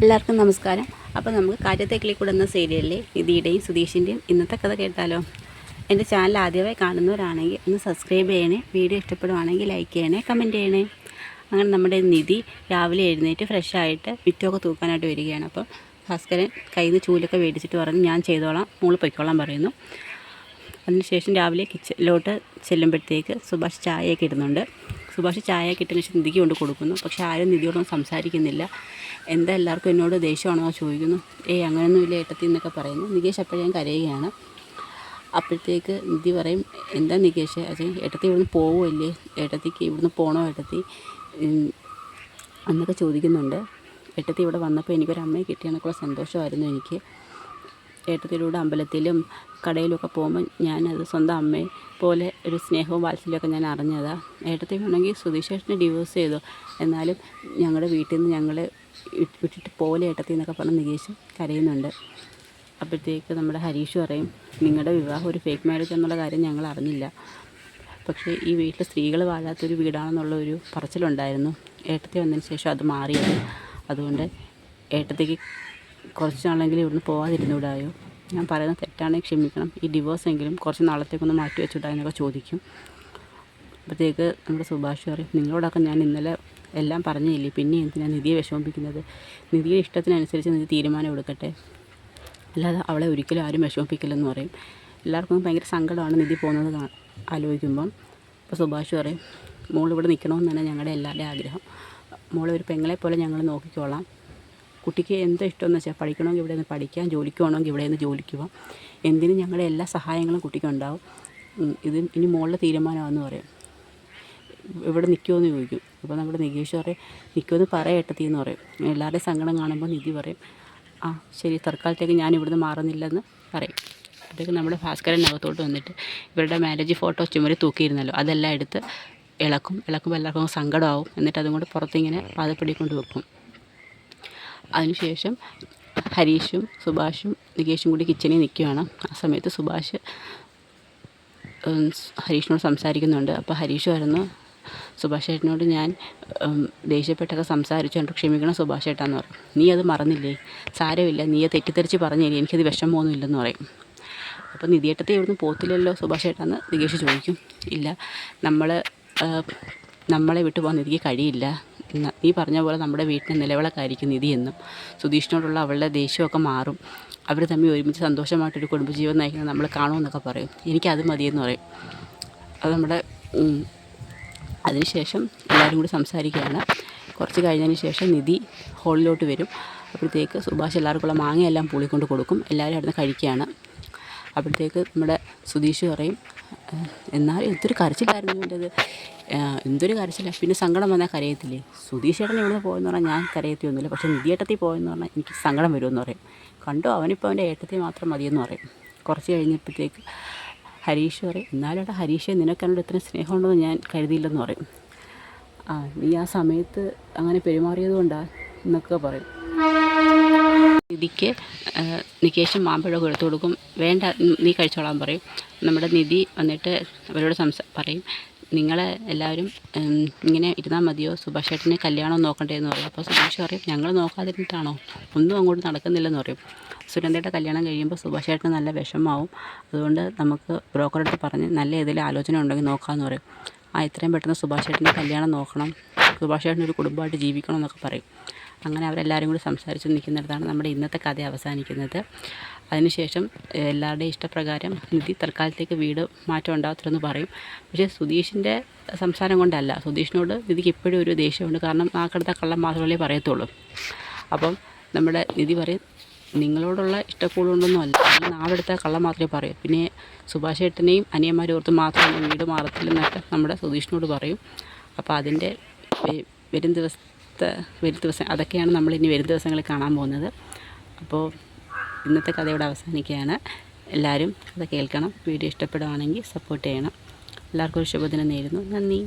എല്ലാവർക്കും നമസ്കാരം. അപ്പോൾ നമുക്ക് കാറ്റത്തെ കൂടെ എന്ന സീരിയലിലെ നിധിയുടെയും സുധീഷിൻ്റെയും ഇന്നത്തെ കഥ കേട്ടാലോ. എൻ്റെ ചാനൽ ആദ്യമായി കാണുന്നവരാണെങ്കിൽ ഒന്ന് സബ്സ്ക്രൈബ് ചെയ്യണേ, വീഡിയോ ഇഷ്ടപ്പെടുവാണെങ്കിൽ ലൈക്ക് ചെയ്യണേ, കമൻറ്റ് ചെയ്യണേ. അങ്ങനെ നമ്മുടെ നിധി രാവിലെ എഴുന്നേറ്റ് ഫ്രഷായിട്ട് വിറ്റൊക്കെ തൂക്കാനായിട്ട് വരികയാണ്. അപ്പോൾ ഭാസ്കരൻ കയ്യിൽ നിന്ന് ചൂലൊക്കെ മേടിച്ചിട്ട് പറഞ്ഞ് ഞാൻ ചെയ്തോളാം, മോള് പൊയ്ക്കോളാൻ പറയുന്നു. അതിനുശേഷം രാവിലെ കിച്ചണിലോട്ട് ചെല്ലുമ്പോഴത്തേക്ക് സുഭാഷ് ചായയൊക്കെ ഇടുന്നുണ്ട്. സുഭാഷ് ചായയൊക്കെ ഇട്ടതിന് ശേഷം നിധിക്ക് കൊണ്ട് കൊടുക്കുന്നു. പക്ഷേ ആരും നിധിയോടൊന്നും സംസാരിക്കുന്നില്ല. എന്താ എല്ലാവർക്കും എന്നോട് ദേഷ്യമാണോ ചോദിക്കുന്നു. അങ്ങനെയൊന്നുമില്ല ഏട്ടത്തി എന്നൊക്കെ പറയുന്നു. നികേഷ് അപ്പോഴും കരയുകയാണ്. അപ്പോഴത്തേക്ക് നിധി പറയും, എന്താ നികേഷ് അച്ഛൻ ഏട്ടത്തി ഇവിടുന്ന് പോവുമല്ലേ, ഏട്ടത്തിക്ക് ഇവിടുന്ന് പോകണോ ഏട്ടത്തി എന്നൊക്കെ ചോദിക്കുന്നുണ്ട്. ഏട്ടത്തി ഇവിടെ വന്നപ്പോൾ എനിക്കൊരമ്മയെ കിട്ടിയെന്നൊക്കെയുള്ള സന്തോഷമായിരുന്നു എനിക്ക്. ഏട്ടത്തിലൂടെ അമ്പലത്തിലും കടയിലൊക്കെ പോകുമ്പോൾ ഞാനത് സ്വന്തം അമ്മയെ പോലെ ഒരു സ്നേഹവും വാത്സല്യമൊക്കെ ഞാൻ അറിഞ്ഞതാണ്. ഏട്ടത്തി വേണമെങ്കിൽ സുധീഷേട്ടനെ ഡിവോഴ്സ് ചെയ്തു, എന്നാലും ഞങ്ങളുടെ വീട്ടിൽ നിന്ന് ഞങ്ങളെ വിട്ടിട്ട് പോലെ ഏട്ടത്തി എന്നൊക്കെ പറഞ്ഞ് നികേഷ് കരയുന്നുണ്ട്. അപ്പോഴത്തേക്ക് നമ്മുടെ ഹരീഷ് പറയും, നിങ്ങളുടെ വിവാഹം ഒരു ഫേക്ക് മാരേജ് എന്നുള്ള കാര്യം ഞങ്ങൾ അറിഞ്ഞില്ല, പക്ഷേ ഈ വീട്ടിൽ സ്ത്രീകൾ വാഴാത്തൊരു വീടാണെന്നുള്ള ഒരു പറച്ചിലുണ്ടായിരുന്നു. ഏട്ടത്തി വന്നതിന് ശേഷം അത് മാറിയത്. അതുകൊണ്ട് ഏട്ടത്തിക്ക് കുറച്ച് നാളെങ്കിലും ഇവിടുന്ന് പോകാതിരുന്നൂടായോ, ഞാൻ പറയുന്നത് തെറ്റാണെങ്കിൽ ക്ഷമിക്കണം, ഈ ഡിവോഴ്സെങ്കിലും കുറച്ച് നാളത്തേക്കൊന്ന് മാറ്റി വെച്ചിട്ടായോ എന്നൊക്കെ ചോദിക്കും. അപ്പോഴത്തേക്ക് നമ്മുടെ സുഭാഷ് പറയും, നിങ്ങളോടൊക്കെ ഞാൻ ഇന്നലെ എല്ലാം പറഞ്ഞില്ലേ, പിന്നെ എന്തിനാണ് നിധിയെ വിഷമിപ്പിക്കുന്നത്, നിധിയുടെ ഇഷ്ടത്തിനനുസരിച്ച് നിധി തീരുമാനം എടുക്കട്ടെ, അല്ലാതെ അവളെ ഒരിക്കലും ആരും വിഷമിപ്പിക്കില്ലെന്ന് പറയും. എല്ലാവർക്കും ഭയങ്കര സങ്കടമാണ് നിധി പോകുന്നത് ആലോചിക്കുമ്പം. അപ്പോൾ സുഭാഷ് പറയും, മോളിവിടെ നിൽക്കണമെന്ന് തന്നെ ഞങ്ങളുടെ എല്ലാവരുടെയും ആഗ്രഹം, മോളെ ഒരു പെങ്ങളെ പോലെ ഞങ്ങൾ നോക്കിക്കോളാം, കുട്ടിക്ക് എന്താ ഇഷ്ടമെന്ന് വെച്ചാൽ പഠിക്കണമെങ്കിൽ ഇവിടെ നിന്ന് പഠിക്കാം, ജോലിക്ക് പോകണമെങ്കിൽ ഇവിടെ നിന്ന് ജോലിക്ക് പോകാം, എന്തിനും ഞങ്ങളുടെ എല്ലാ സഹായങ്ങളും കുട്ടിക്കുണ്ടാവും, ഇത് ഇനി മോളുടെ തീരുമാനമാണെന്ന് പറയും. ഇവിടെ നിൽക്കുമെന്ന് ചോദിക്കും. അപ്പോൾ നമ്മുടെ നികേഷ് പറയും, നിൽക്കുമെന്ന് പറയട്ടെത്തി എന്ന് പറയും. എല്ലാവരുടെയും സങ്കടം കാണുമ്പോൾ നിധി പറയും, ആ ശരി, തൽക്കാലത്തേക്ക് ഞാൻ ഇവിടുന്ന് മാറുന്നില്ലെന്ന് പറയും. അപ്പോഴത്തേക്ക് നമ്മുടെ ഭാസ്കരനകത്തോട്ട് വന്നിട്ട് ഇവരുടെ മാരേജ് ഫോട്ടോ ചുമരി തൂക്കിയിരുന്നല്ലോ, അതെല്ലാം എടുത്ത് ഇളക്കുമ്പോൾ എല്ലാവർക്കും സങ്കടമാവും. എന്നിട്ട് അതും കൊണ്ട് പുറത്തിങ്ങനെ പാദപ്പടി കൊണ്ട് വെക്കും. അതിനുശേഷം ഹരീഷും സുഭാഷും നികേഷും കൂടി കിച്ചണിൽ നിൽക്കുകയാണ്. ആ സമയത്ത് സുഭാഷ് ഹരീഷിനോട് സംസാരിക്കുന്നുണ്ട്. അപ്പോൾ ഹരീഷ് വരുന്നു, സുഭാഷ് ചേട്ടനോട് ഞാൻ ദേഷ്യപ്പെട്ടൊക്കെ സംസാരിച്ചു, എന്നിട്ട് ക്ഷമിക്കണം സുഭാഷ് ചേട്ടാന്ന് പറയും. നീ അത് മറന്നില്ലേ, സാരമില്ല, നീ തെറ്റിദ്ധരിച്ച് പറഞ്ഞില്ലേ, എനിക്കത് വിഷമമൊന്നുമില്ലെന്ന് പറയും. അപ്പോൾ നിധിയേട്ടത്തെ ഇവിടുന്ന് പോത്തില്ലല്ലോ സുഭാഷ് ചേട്ടാന്ന് നികേഷ് ചോദിക്കും. ഇല്ല, നമ്മളെ വിട്ടു പോകാൻ നിധിക്ക് കഴിയില്ല, നീ പറഞ്ഞ പോലെ നമ്മുടെ വീട്ടിലെ നിലവിളക്കായിരിക്കും നിധി എന്നും, സുധീഷിനോടുള്ള അവളുടെ ദേഷ്യമൊക്കെ മാറും, അവർ തമ്മിൽ ഒരുമിച്ച് സന്തോഷമായിട്ടൊരു കുടുംബജീവൻ നയിക്കുന്നത് നമ്മൾ കാണുമെന്നൊക്കെ പറയും. എനിക്കത് മതിയെന്ന് പറയും. അത് നമ്മുടെ അതിനുശേഷം എല്ലാവരും കൂടി സംസാരിക്കുകയാണ്. കുറച്ച് കഴിഞ്ഞതിന് ശേഷം നിധി ഹോളിലോട്ട് വരും. അപ്പോഴത്തേക്ക് സുഭാഷ് എല്ലാവർക്കുള്ള മാങ്ങയെല്ലാം പൂളിക്കൊണ്ട് കൊടുക്കും. എല്ലാവരും അവിടെ നിന്ന് കഴിക്കുകയാണ്. അപ്പോഴത്തേക്ക് നമ്മുടെ സുധീഷ് പറയും, എന്നാലും എന്തൊരു കരച്ചിലായിരുന്നു എൻ്റെത്, എന്തൊരു കരച്ചിലാണ്, പിന്നെ സങ്കടം വന്നാൽ കരയത്തില്ലേ, സുധീഷ് ചേട്ടൻ ഇവിടെ പോയെന്ന് പറഞ്ഞാൽ ഞാൻ കരയത്തിയൊന്നുമില്ല, പക്ഷേ നിധിയേട്ടത്തിൽ പോയെന്ന് പറഞ്ഞാൽ എനിക്ക് സങ്കടം വരുമെന്ന് പറയും. കണ്ടോ, അവനിപ്പോൾ അവൻ്റെ ഏട്ടത്തിൽ മാത്രം മതിയെന്ന് പറയും. കുറച്ച് കഴിഞ്ഞപ്പോഴത്തേക്ക് ഹരീഷ് പറയും, എന്നാലും ഹരീഷെ നിനക്കെന്നോട് ഇത്രയും സ്നേഹമുണ്ടെന്ന് ഞാൻ കരുതിയില്ലെന്ന് പറയും. നീ ആ സമയത്ത് അങ്ങനെ പെരുമാറിയത് കൊണ്ടാണ് എന്നൊക്കെ പറയും. നിധിക്ക് നികേഷും മാമ്പഴമൊക്കെ എടുത്തു കൊടുക്കും. വേണ്ട, നീ കഴിച്ചോളാൻ പറയും. നമ്മുടെ നിധി വന്നിട്ട് അവരോട് പറയും, നിങ്ങളെ എല്ലാവരും ഇങ്ങനെ ഇരുന്നാൽ മതിയോ, സുഭാഷ് ചേട്ടന് കല്യാണം നോക്കണ്ടേന്ന് പറയും. അപ്പോൾ സുഭാഷ് പറയും, ഞങ്ങൾ നോക്കാതിരുന്നിട്ടാണോ, ഒന്നും അങ്ങോട്ട് നടക്കുന്നില്ലെന്ന് പറയും. സുനന്ദയുടെ കല്യാണം കഴിയുമ്പോൾ സുഭാഷ് ചേട്ടന് നല്ല വിഷമമാവും, അതുകൊണ്ട് നമുക്ക് ബ്രോക്കറെടുത്ത് പറഞ്ഞ് നല്ല ഏതെങ്കിലും ആലോചന ഉണ്ടെങ്കിൽ നോക്കാമെന്ന് പറയും. എത്രയും പെട്ടെന്ന് സുഭാഷ് ചേട്ടന് കല്യാണം നോക്കണം, സുഭാഷ് ചേട്ടനൊരു കുടുംബമായിട്ട് ജീവിക്കണം എന്നൊക്കെ പറയും. അങ്ങനെ അവരെല്ലാവരും കൂടി സംസാരിച്ച് നിൽക്കുന്നിടത്താണ് നമ്മുടെ ഇന്നത്തെ കഥ അവസാനിക്കുന്നത്. അതിനുശേഷം എല്ലാവരുടെയും ഇഷ്ടപ്രകാരം നിധി തൽക്കാലത്തേക്ക് വീട് മാറ്റം ഉണ്ടാകത്തില്ലെന്ന് പറയും. പക്ഷേ സുധീഷിൻ്റെ സംസാരം കൊണ്ടല്ല, സുധീഷിനോട് നിധിക്ക് ഇപ്പോഴും ഒരു ദേഷ്യമുണ്ട്. കാരണം നാക്കെടുത്ത കള്ളം മാത്രമല്ലേ പറയത്തുള്ളൂ. അപ്പം നമ്മുടെ നിധി പറയും, നിങ്ങളോടുള്ള ഇഷ്ടക്കൂടുകൊണ്ടൊന്നും അല്ല, നാവെടുത്ത കള്ളം മാത്രമേ പറയൂ, പിന്നെ സുഭാഷ് ഏട്ടനെയും അനിയന്മാരും ഓർത്ത് മാത്രമാണ് വീട് മാറത്തില്ലെന്നൊക്കെ നമ്മുടെ സുധീഷിനോട് പറയും. അപ്പോൾ അതിൻ്റെ വരും ദിവസം അതൊക്കെയാണ് നമ്മളിനി വരും ദിവസങ്ങളിൽ കാണാൻ പോകുന്നത്. അപ്പോൾ ഇന്നത്തെ കഥ ഇവിടെ അവസാനിക്കുകയാണ്. എല്ലാവരും അത് കേൾക്കണം. വീഡിയോ ഇഷ്ടപ്പെടുകയാണെങ്കിൽ സപ്പോർട്ട് ചെയ്യണം. എല്ലാവർക്കും ഒരു ശുഭദിനം നേരുന്നു. നന്ദി.